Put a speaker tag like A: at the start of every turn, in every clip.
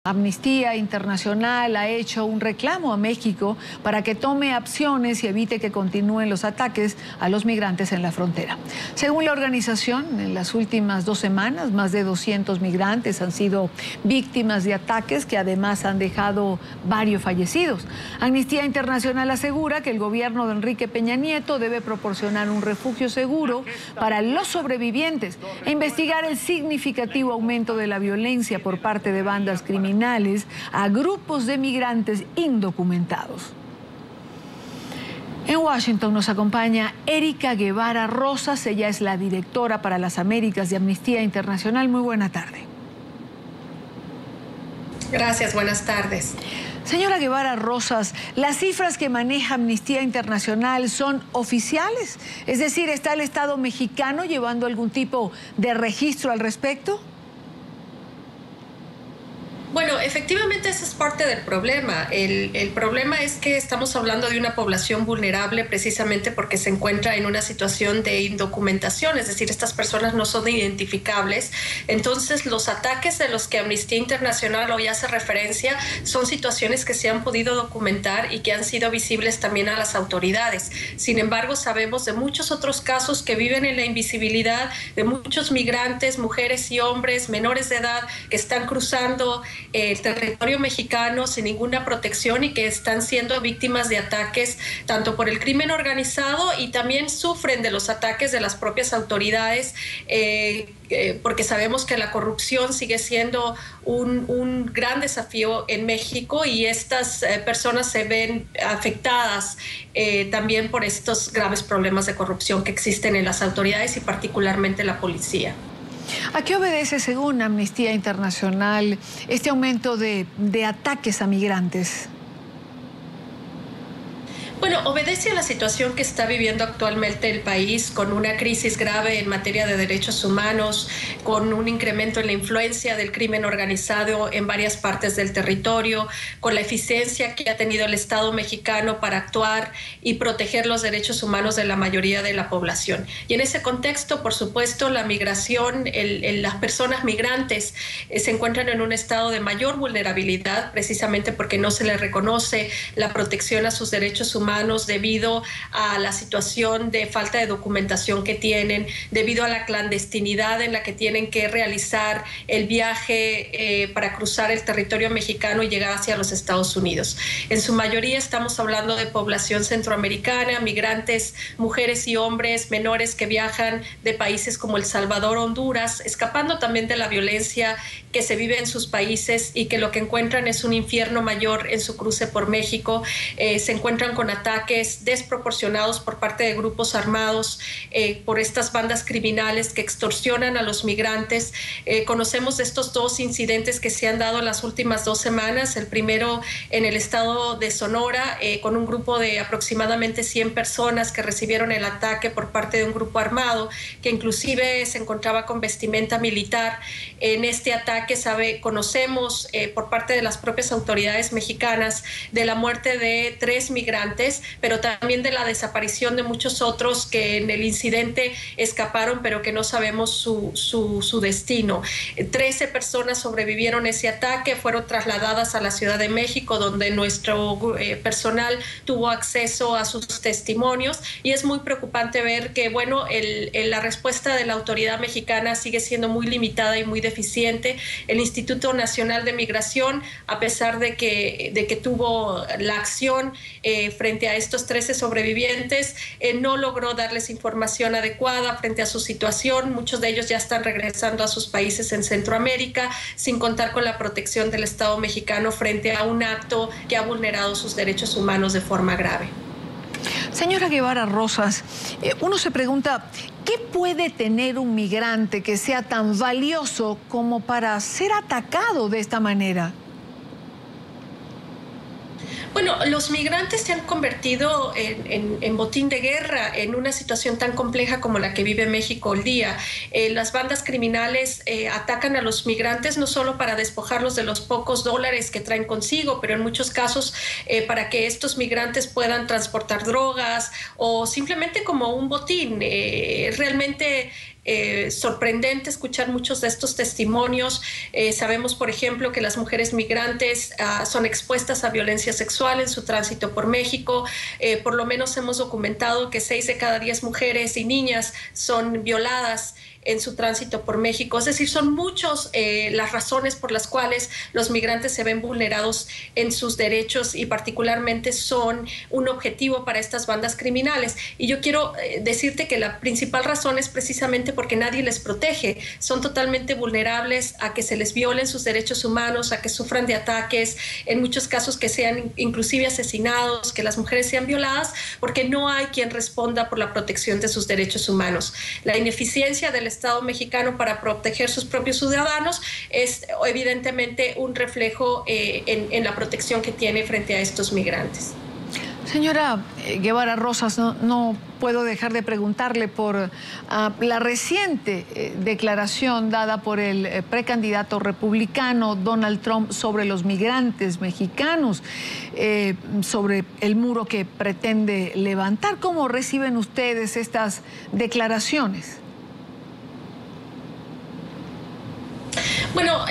A: Amnistía Internacional ha hecho un reclamo a México para que tome acciones y evite que continúen los ataques a los migrantes en la frontera. Según la organización, en las últimas 2 semanas, más de 200 migrantes han sido víctimas de ataques que además han dejado varios fallecidos. Amnistía Internacional asegura que el gobierno de Enrique Peña Nieto debe proporcionar un refugio seguro para los sobrevivientes e investigar el significativo aumento de la violencia por parte de bandas criminales a grupos de migrantes indocumentados. En Washington nos acompaña Erika Guevara Rosas, ella es la directora para las Américas de Amnistía Internacional. Muy buena tarde.
B: Gracias, buenas tardes.
A: Señora Guevara Rosas, ¿las cifras que maneja Amnistía Internacional son oficiales? Es decir, ¿está el Estado mexicano llevando algún tipo de registro al respecto?
B: Bueno, efectivamente ese es parte del problema. El problema es que estamos hablando de una población vulnerable precisamente porque se encuentra en una situación de indocumentación, es decir, estas personas no son identificables. Entonces, los ataques de los que Amnistía Internacional hoy hace referencia son situaciones que se han podido documentar y que han sido visibles también a las autoridades. Sin embargo, sabemos de muchos otros casos que viven en la invisibilidad, de muchos migrantes, mujeres y hombres, menores de edad, que están cruzando el territorio mexicano sin ninguna protección y que están siendo víctimas de ataques tanto por el crimen organizado y también sufren de los ataques de las propias autoridades porque sabemos que la corrupción sigue siendo un gran desafío en México y estas personas se ven afectadas también por estos graves problemas de corrupción que existen en las autoridades y particularmente la policía.
A: ¿A qué obedece, según Amnistía Internacional, este aumento de ataques a migrantes?
B: Bueno, obedece a la situación que está viviendo actualmente el país, con una crisis grave en materia de derechos humanos, con un incremento en la influencia del crimen organizado en varias partes del territorio, con la eficiencia que ha tenido el Estado mexicano para actuar y proteger los derechos humanos de la mayoría de la población. Y en ese contexto, por supuesto, la migración, las personas migrantes se encuentran en un estado de mayor vulnerabilidad, precisamente porque no se les reconoce la protección a sus derechos humanos debido a la situación de falta de documentación que tienen, debido a la clandestinidad en la que tienen que realizar el viaje para cruzar el territorio mexicano y llegar hacia los Estados Unidos. En su mayoría estamos hablando de población centroamericana, migrantes, mujeres y hombres, menores que viajan de países como El Salvador, Honduras, escapando también de la violencia que se vive en sus países y que lo que encuentran es un infierno mayor en su cruce por México. Se encuentran con ataques desproporcionados por parte de grupos armados, por estas bandas criminales que extorsionan a los migrantes. Conocemos de estos 2 incidentes que se han dado en las últimas 2 semanas. El primero en el estado de Sonora, con un grupo de aproximadamente 100 personas que recibieron el ataque por parte de un grupo armado, que inclusive se encontraba con vestimenta militar. En este ataque conocemos por parte de las propias autoridades mexicanas de la muerte de 3 migrantes, pero también de la desaparición de muchos otros que en el incidente escaparon, pero que no sabemos su destino. 13 personas sobrevivieron ese ataque, fueron trasladadas a la Ciudad de México, donde nuestro personal tuvo acceso a sus testimonios, y es muy preocupante ver que, bueno, la respuesta de la autoridad mexicana sigue siendo muy limitada y muy deficiente. El Instituto Nacional de Migración, a pesar de que tuvo la acción frente a estos 13 sobrevivientes, no logró darles información adecuada frente a su situación. Muchos de ellos ya están regresando a sus países en Centroamérica, sin contar con la protección del Estado mexicano frente a un acto que ha vulnerado sus derechos humanos de forma grave.
A: Señora Guevara Rosas, uno se pregunta, ¿qué puede tener un migrante que sea tan valioso como para ser atacado de esta manera?
B: Bueno, los migrantes se han convertido en botín de guerra en una situación tan compleja como la que vive México hoy día. Las bandas criminales atacan a los migrantes no solo para despojarlos de los pocos dólares que traen consigo, pero en muchos casos para que estos migrantes puedan transportar drogas o simplemente como un botín. Realmente sorprendente escuchar muchos de estos testimonios. Sabemos, por ejemplo, que las mujeres migrantes son expuestas a violencia sexual en su tránsito por México. Por lo menos hemos documentado que 6 de cada 10 mujeres y niñas son violadas en su tránsito por México. Es decir, son muchas las razones por las cuales los migrantes se ven vulnerados en sus derechos y particularmente son un objetivo para estas bandas criminales. Y yo quiero decirte que la principal razón es precisamente porque nadie les protege. Son totalmente vulnerables a que se les violen sus derechos humanos, a que sufran de ataques, en muchos casos que sean inclusive asesinados, que las mujeres sean violadas, porque no hay quien responda por la protección de sus derechos humanos. La ineficiencia del Estado mexicano para proteger sus propios ciudadanos es evidentemente un reflejo en la protección que tiene frente a estos migrantes.
A: Señora Guevara Rosas, no puedo dejar de preguntarle por la reciente declaración dada por el precandidato republicano Donald Trump sobre los migrantes mexicanos, sobre el muro que pretende levantar. ¿Cómo reciben ustedes estas declaraciones?
B: Bueno,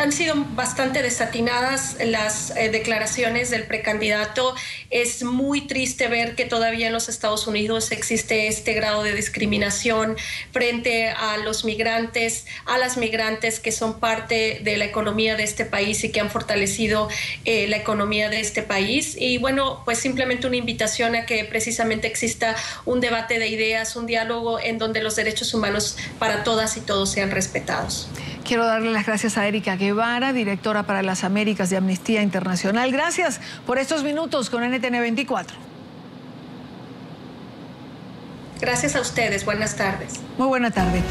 B: han sido bastante desatinadas las declaraciones del precandidato. Es muy triste ver que todavía en los Estados Unidos existe este grado de discriminación frente a los migrantes, a las migrantes que son parte de la economía de este país y que han fortalecido la economía de este país. Y bueno, pues simplemente una invitación a que precisamente exista un debate de ideas, un diálogo en donde los derechos humanos para todas y todos sean respetados.
A: Quiero darle las gracias a Erika Guevara, directora para las Américas de Amnistía Internacional. Gracias por estos minutos con NTN 24.
B: Gracias a ustedes. Buenas tardes.
A: Muy buena tarde.